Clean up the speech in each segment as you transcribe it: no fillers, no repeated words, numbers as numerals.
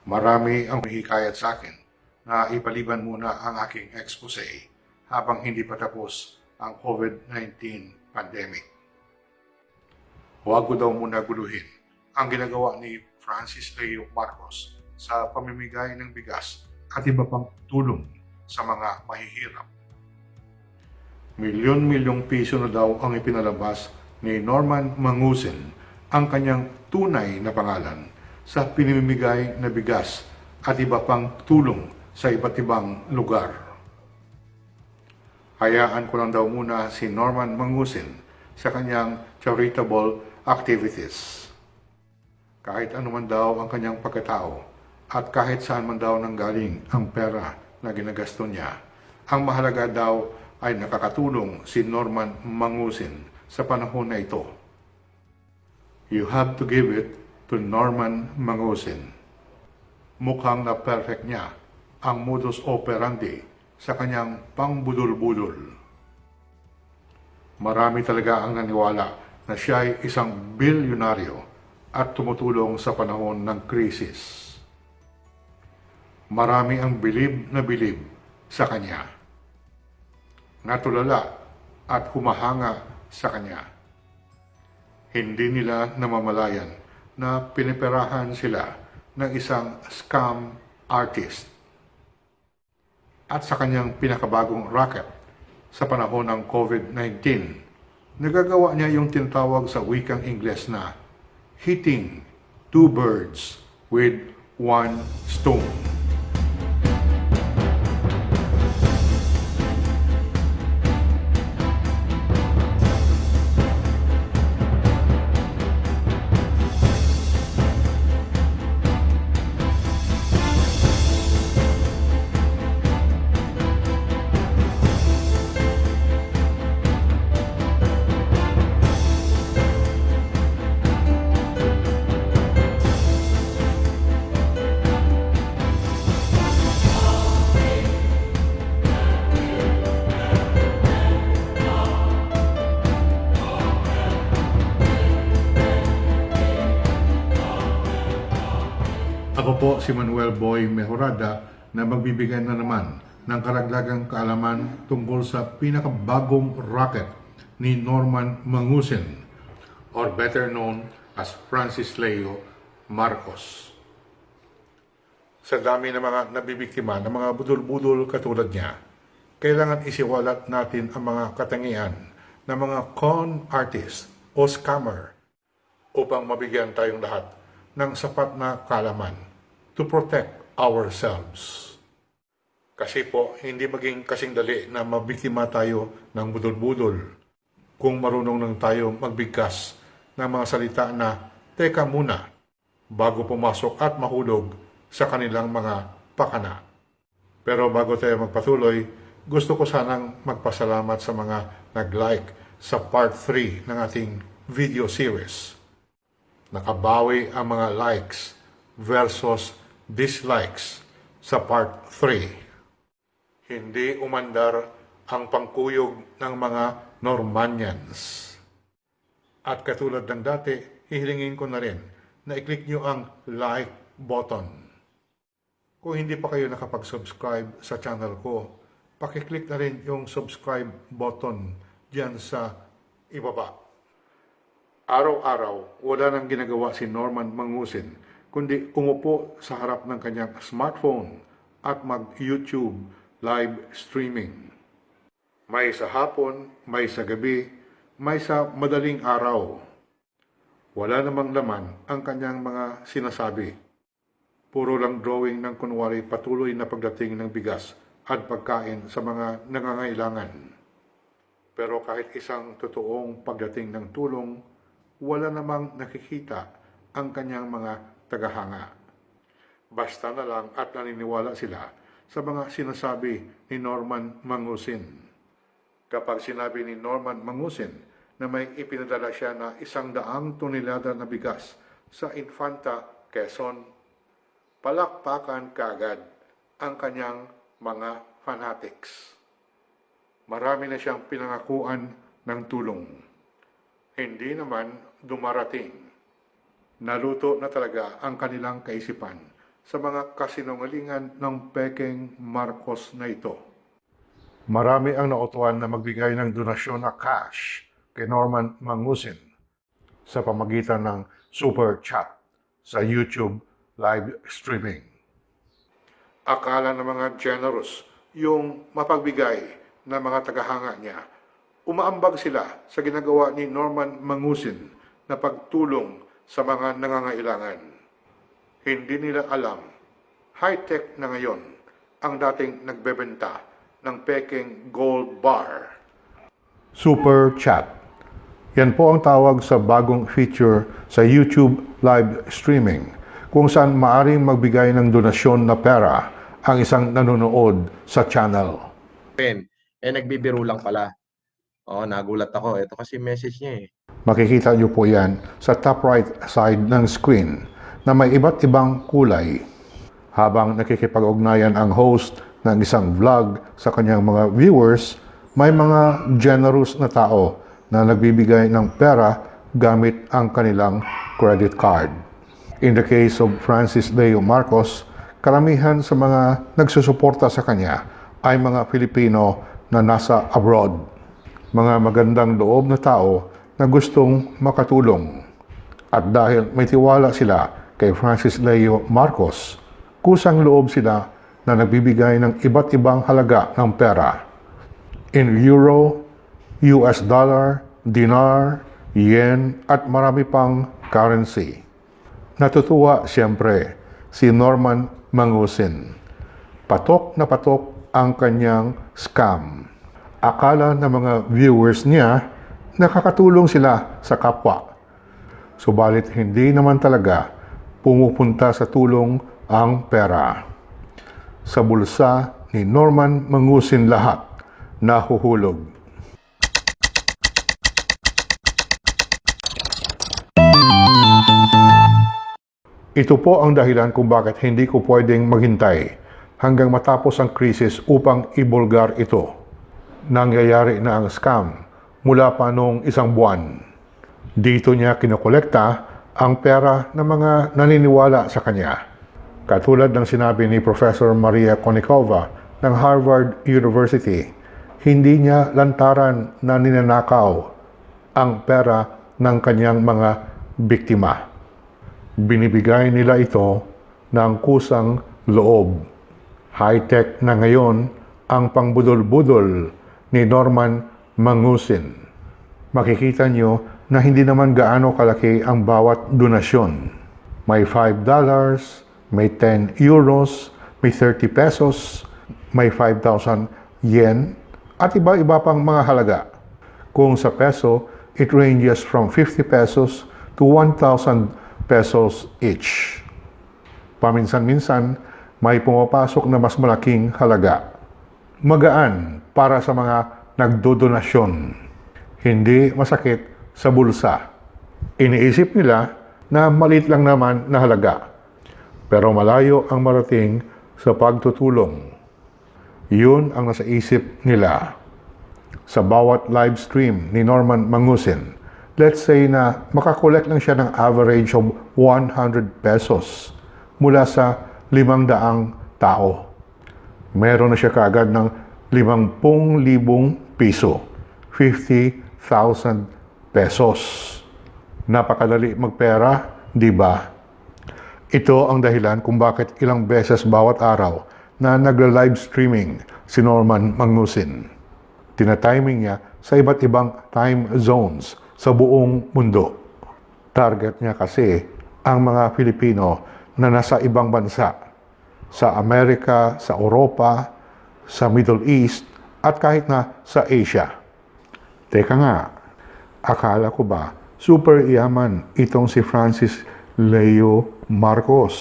Marami ang humihikayat sa akin na ipaliban muna ang aking expose habang hindi pa tapos ang COVID-19 pandemic. Huwag ko daw muna guluhin ang ginagawa ni Francis Leo Marcos sa pamimigay ng bigas at iba pang tulong sa mga mahihirap. Milyon-milyong piso na daw ang ipinalabas ni Norman Mangusin, ang kanyang tunay na pangalan, sa pinimigay na bigas at iba pang tulong sa iba't ibang lugar. Hayaan ko lang daw muna si Norman Mangusin sa kanyang charitable activities. Kahit anuman daw ang kanyang pagkatao at kahit saan man daw nanggaling ang pera na ginagasto niya, ang mahalaga daw ay nakakatulong si Norman Mangusin sa panahon na ito. You have to give it to Norman Mangusin. Mukhang na-perfect niya ang modus operandi sa kanyang pangbudol-budol. Marami talaga ang naniwala na siya ay isang bilyonaryo at tumutulong sa panahon ng krisis. Marami ang bilib na bilib sa kanya. Natulala at humahanga sa kanya. Hindi nila namamalayan na piniperahan sila ng isang scam artist. At sa kanyang pinakabagong racket sa panahon ng COVID-19, nagagawa niya yung tinatawag sa wikang Ingles na hitting two birds with one stone. Ako po si Manuel Boy Mejorada na magbibigay na naman ng karagdagang kaalaman tungkol sa pinakabagong racket ni Norman Mangusin, or better known as Francis Leo Marcos. Sa dami ng mga nabibiktima ng mga budol-budol katulad niya, kailangan isiwalat natin ang mga katangian ng mga con artist o scammer upang mabigyan tayong lahat ng sapat na kaalaman to protect ourselves. Kasi po, hindi maging kasing dali na mabiktima tayo ng budol-budol kung marunong lang tayo magbigkas ng mga salita na, "Teka muna," bago pumasok at mahulog sa kanilang mga pakana. Pero bago tayo magpatuloy, gusto ko sanang magpasalamat sa mga nag-like sa part 3 ng ating video series. Nakabawi ang mga likes versus dislikes sa part 3. Hindi umandar ang pangkuyog ng mga Normanians. At katulad ng dati, hihilingin ko na rin na i-click nyo ang like button. Kung hindi pa kayo nakapag-subscribe sa channel ko, pakiclick na rin yung subscribe button dyan sa ibaba. Araw-araw, wala nang ginagawa si Norman Mangusin kundi umupo sa harap ng kanyang smartphone at mag-YouTube live streaming. May sa hapon, may sa gabi, may sa madaling araw. Wala namang laman ang kanyang mga sinasabi. Puro lang drawing ng kunwari patuloy na pagdating ng bigas at pagkain sa mga nangangailangan. Pero kahit isang totoong pagdating ng tulong, wala namang nakikita ang kanyang mga tagahanga. Basta na lang at naniniwala sila sa mga sinasabi ni Norman Mangusin. Kapag sinabi ni Norman Mangusin na may ipinadala siya na 100 tonelada na bigas sa Infanta, Quezon, palakpakan kaagad ang kanyang mga fanatics. Marami na siyang pinangakuan ng tulong. Hindi naman dumarating. Naluto na talaga ang kanilang kaisipan sa mga kasinungalingan ng pekeng Marcos na ito. Marami ang nautuan na magbigay ng donasyon na cash kay Norman Mangusin sa pamagitan ng Super Chat sa YouTube live streaming. Akala ng mga generous yung mapagbigay na mga tagahanga niya. Umaambag sila sa ginagawa ni Norman Mangusin na pagtulong sa mga nangangailangan. Hindi nila alam, high-tech na ngayon ang dating nagbebenta ng pekeng gold bar. Super Chat. Yan po ang tawag sa bagong feature sa YouTube live streaming kung saan maaring magbigay ng donasyon na pera ang isang nanonood sa channel. Nagbibiro lang pala. Nagulat ako. Ito kasi message niya eh. Makikita niyo po yan sa top right side ng screen na may iba't ibang kulay. Habang nakikipag-ugnayan ang host ng isang vlog sa kanyang mga viewers, may mga generous na tao na nagbibigay ng pera gamit ang kanilang credit card. In the case of Francis Leo Marcos, karamihan sa mga nagsusuporta sa kanya ay mga Pilipino na nasa abroad. Mga magandang loob na tao na gustong makatulong. At dahil may tiwala sila kay Francis Leo Marcos, kusang loob sila na nagbibigay ng iba't ibang halaga ng pera. In euro, US dollar, dinar, yen, at marami pang currency. Natutuwa siyempre si Norman Mangusin. Patok na patok ang kanyang scam. Akala ng mga viewers niya nakakatulong sila sa kapwa. Subalit hindi naman talaga pumupunta sa tulong ang pera. Sa bulsa ni Norman Mangusin lahat nahuhulog. Ito po ang dahilan kung bakit hindi ko pwedeng maghintay hanggang matapos ang krisis upang ibulgar ito. Nangyayari na ang scam mula pa noong isang buwan. Dito niya kinokolekta ang pera ng mga naniniwala sa kanya. Katulad ng sinabi ni Professor Maria Konnikova ng Harvard University, hindi niya lantaran na ninanakaw ang pera ng kanyang mga biktima. Binibigay nila ito ng kusang loob. High-tech na ngayon ang pangbudol-budol ni Norman Mangusin. Makikita nyo na hindi naman gaano kalaki ang bawat donasyon. May $5, may 10 euros, may 30 pesos, may 5,000 yen, at iba-iba pang mga halaga. Kung sa peso, it ranges from 50 pesos to 1,000 pesos each. Paminsan-minsan, may pumapasok na mas malaking halaga. Magaan para sa mga nagdodonasyon. Hindi masakit sa bulsa. Iniisip nila na maliit lang naman na halaga. Pero malayo ang marating sa pagtutulong. Yun ang nasa isip nila. Sa bawat live stream ni Norman Mangusin, let's say na makakolekt lang siya ng average of 100 pesos mula sa 500 tao. Meron na siya kaagad ng 50,000 piso, 50,000 pesos. Napakadali magpera, di ba? Ito ang dahilan kung bakit ilang beses bawat araw na nagla-live streaming si Norman Mangusin. Tinatiming niya sa iba't ibang time zones sa buong mundo. Target niya kasi ang mga Pilipino na nasa ibang bansa, sa Amerika, sa Europa, sa Middle East, at kahit na sa Asia. Teka nga, akala ko ba super yaman itong si Francis Leo Marcos?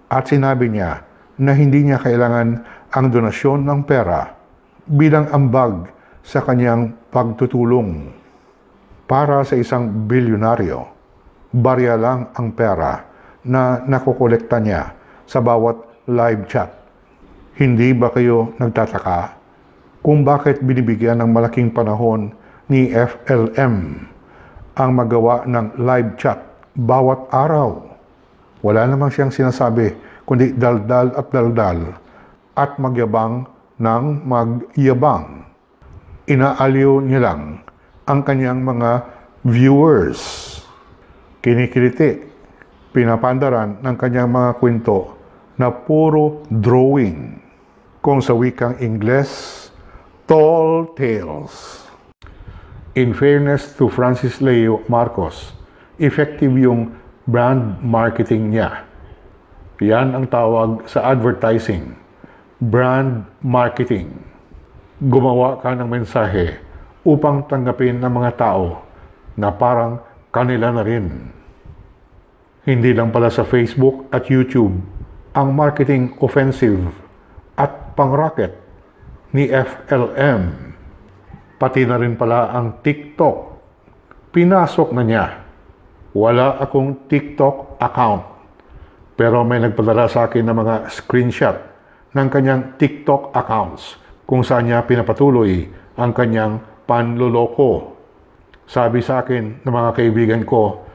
At sinabi niya na hindi niya kailangan ang donasyon ng pera bilang ambag sa kanyang pagtutulong. Para sa isang bilyonaryo, barya lang ang pera na nakokolekta niya sa bawat live chat. Hindi ba kayo nagtataka kung bakit binibigyan ng malaking panahon ni FLM ang magawa ng live chat bawat araw? Wala namang siyang sinasabi, kundi daldal at magyabang ng magyabang. Inaaliw niya lang ang kanyang mga viewers. Kinikiliti, pinapandaran ng kanyang mga kwento na puro drawing. Kung sa wikang Ingles, tall tales. In fairness to Francis Leo Marcos, effective yung brand marketing niya. Yan ang tawag sa advertising, brand marketing. Gumawa ka ng mensahe upang tanggapin ng mga tao na parang kanila na rin. Hindi lang pala sa Facebook at YouTube ang marketing offensive at pang-racket ni FLM. Pati na rin pala ang TikTok. Pinasok na niya. Wala akong TikTok account. Pero may nagpadala sa akin ng mga screenshot ng kanyang TikTok accounts kung saan niya pinapatuloy ang kanyang panloloko. Sabi sa akin ng mga kaibigan ko,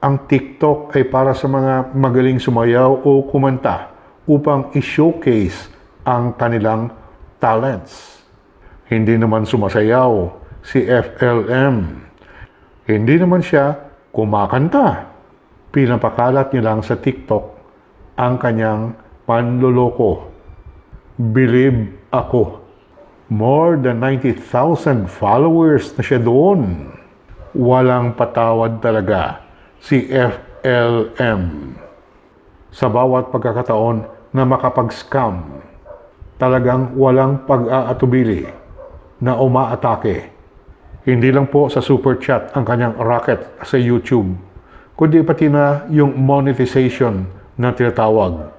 ang TikTok ay para sa mga magaling sumayaw o kumanta upang i-showcase ang kanilang talents. Hindi naman sumasayaw si FLM. Hindi naman siya kumakanta. Pinapakalat niya lang sa TikTok ang kanyang panloloko. Believe ako. More than 90,000 followers na siya doon. Walang patawad talaga si FLM. Sa bawat pagkakataon na makapag-scam, talagang walang pag-aatubili na umaatake. Hindi lang po sa super chat ang kanyang racket sa YouTube, kundi pati na yung monetization na tinatawag.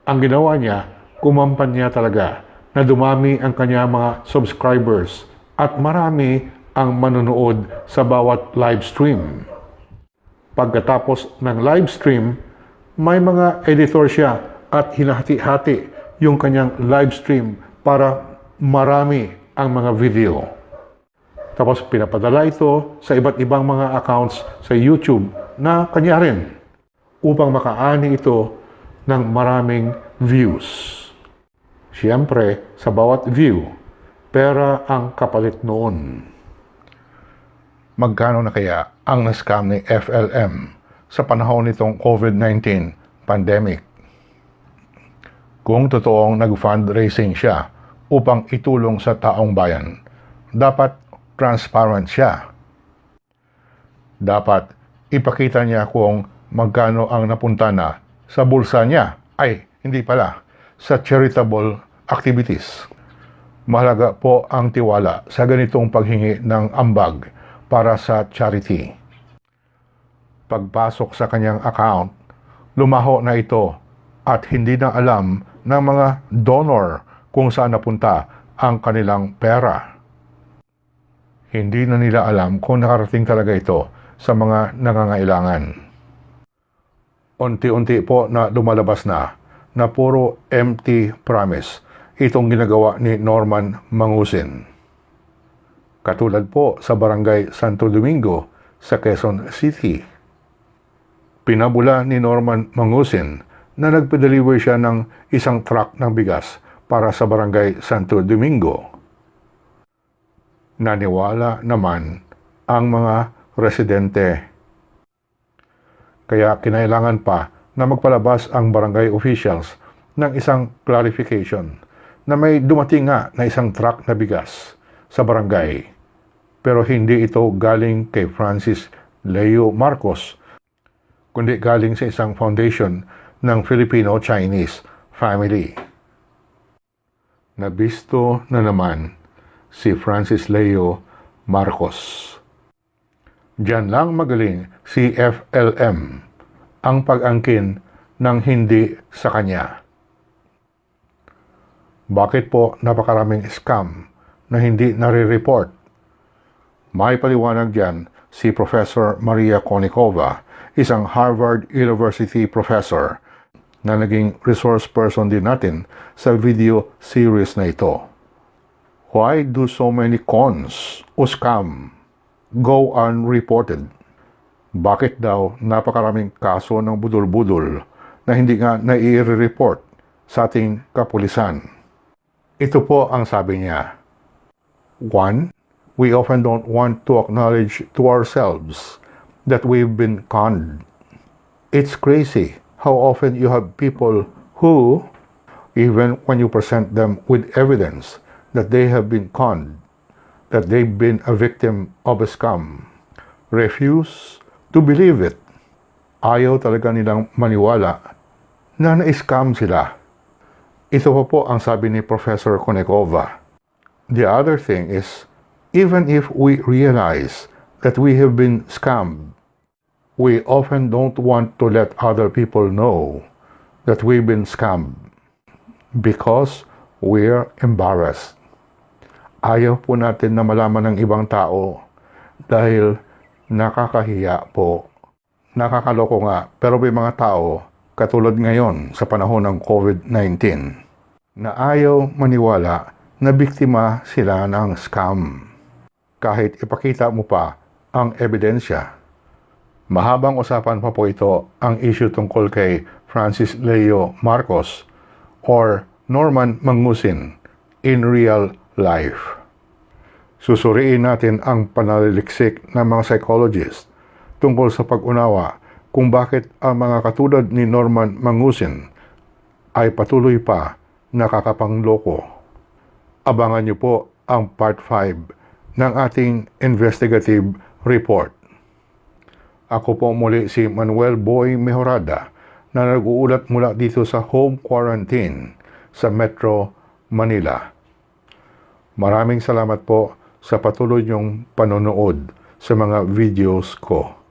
Ang ginawa niya, kumampanya talaga na dumami ang kanyang mga subscribers at marami ang manonood sa bawat live stream. Pagkatapos ng live stream, may mga editor siya at hinahati-hati yung kanyang live stream para marami ang mga video. Tapos pinapadala ito sa iba't ibang mga accounts sa YouTube na kanya rin upang makaani ito ng maraming views. Siyempre, sa bawat view, pera ang kapalit noon. Magkano na kaya ang na-scam ni FLM sa panahon nitong COVID-19 pandemic? Kung totoong nag-fundraising siya upang itulong sa taong bayan, dapat transparent siya. Dapat ipakita niya kung magkano ang napunta na sa bulsa niya. Ay, hindi pala, sa charitable activities. Mahalaga po ang tiwala sa ganitong paghingi ng ambag para sa charity. Pagpasok sa kanyang account, lumaho na ito at hindi na alam ng mga donor kung saan napunta ang kanilang pera. Hindi na nila alam kung nakarating talaga ito sa mga nangangailangan. Unti-unti po na lumalabas na puro empty promise itong ginagawa ni Norman Mangusin. Katulad po sa Barangay Santo Domingo sa Quezon City. Pinabula ni Norman Mangusin na nagpa-deliver siya ng isang truck ng bigas para sa Barangay Santo Domingo. Naniwala naman ang mga residente. Kaya kinailangan pa na magpalabas ang barangay officials ng isang clarification na may dumating nga na isang truck na bigas sa barangay. Pero hindi ito galing kay Francis Leo Marcos, kundi galing sa isang foundation ng Filipino-Chinese family. Nabisto na naman si Francis Leo Marcos. Diyan lang magaling si FLM ang pag-angkin ng hindi sa kanya. Bakit po napakaraming scam na hindi nare-report? May paliwanag diyan si Professor Maria Konnikova, isang Harvard University professor na naging resource person din natin sa video series na ito. Why do so many cons o scam go unreported? Bakit daw napakaraming kaso ng budol-budol na hindi nga nai-report sa ating kapulisan. Ito po ang sabi niya. 1. We often don't want to acknowledge to ourselves that we've been conned. It's crazy how often you have people who, even when you present them with evidence that they have been conned, that they've been a victim of a scam, refuse to believe it. Ayaw talaga nilang maniwala na na-scam sila. Ito po ang sabi ni Professor Konekova. The other thing is, even if we realize that we have been scammed, we often don't want to let other people know that we've been scammed because we're embarrassed. Ayaw po natin na malaman ng ibang tao dahil nakakahiya po. Nakakaloko nga, pero may mga tao, katulad ngayon sa panahon ng COVID-19, na ayaw maniwala na biktima sila ng scam. Kahit ipakita mo pa ang ebidensya. Mahabang usapan pa po ito ang issue tungkol kay Francis Leo Marcos or Norman Mangusin in real life. Susuriin natin ang panaliliksik ng mga psychologists tungkol sa pag-unawa kung bakit ang mga katulad ni Norman Mangusin ay patuloy pa nakakapangloko. Abangan niyo po ang part 5 ng ating investigative report. Ako po muli si Manuel Boy Mejorada na nag-uulat mula dito sa home quarantine sa Metro Manila. Maraming salamat po sa patuloy niyong panonood sa mga videos ko.